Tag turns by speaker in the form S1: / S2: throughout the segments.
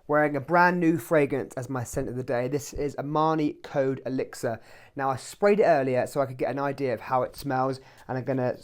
S1: wearing a brand new fragrance as my scent of the day. This is Armani Code Elixir. Now I sprayed it earlier so I could get an idea of how it smells, and I'm going to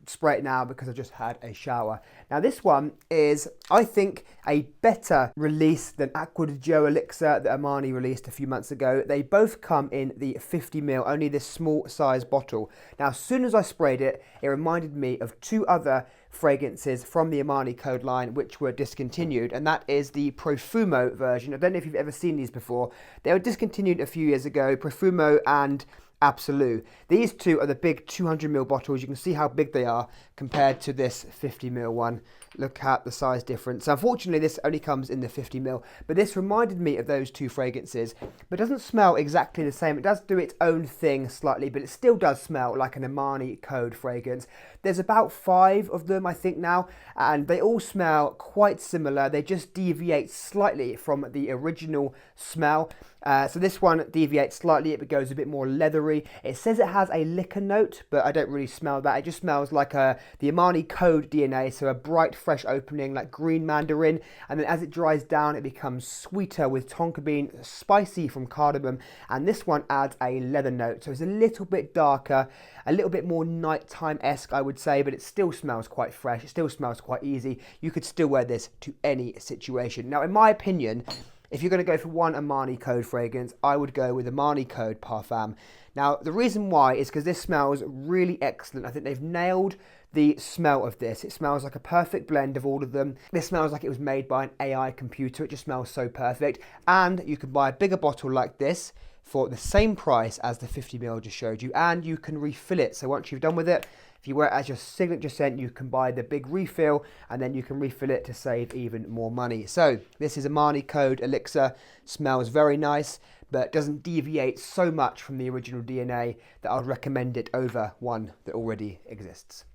S1: spray it now because I just had a shower. Now this one is, I think, a better release than Acqua di Gio Elixir that Armani released a few months ago. They both come in the 50ml, only this small size bottle. Now as soon as I sprayed it, it reminded me of two other fragrances from the Armani Code line which were discontinued, and that is the Profumo version. I don't know if you've ever seen these before. They were discontinued a few years ago, Profumo and Absolute. These two are the big 200ml bottles. You can see how big they are compared to this 50ml one. Look at the size difference. So unfortunately, this only comes in the 50ml, but this reminded me of those two fragrances, but doesn't smell exactly the same. It does do its own thing slightly, but it still does smell like an Armani Code fragrance. There's about 5 of them, I think, now, and they all smell quite similar. They just deviate slightly from the original smell. So this one deviates slightly, it goes a bit more leathery. It says it has a liquor note, but I don't really smell that. It just smells like the Armani Code DNA, so a bright, fresh opening like green mandarin, and then as it dries down, it becomes sweeter with tonka bean, spicy from cardamom, and this one adds a leather note. So it's a little bit darker, a little bit more nighttime-esque, I would say, but it still smells quite fresh. It still smells quite easy. You could still wear this to any situation. Now, in my opinion, if you're going to go for one Armani Code fragrance, I would go with Armani Code Parfum. Now, the reason why is because this smells really excellent. I think they've nailed the smell of this. It smells like a perfect blend of all of them. This smells like it was made by an AI computer. It just smells so perfect. And you can buy a bigger bottle like this for the same price as the 50ml I just showed you, and you can refill it. So once you've done with it, if you wear it as your signature scent, you can buy the big refill, and then you can refill it to save even more money. So this is Armani Code Elixir. Smells very nice, but doesn't deviate so much from the original DNA that I'd recommend it over one that already exists.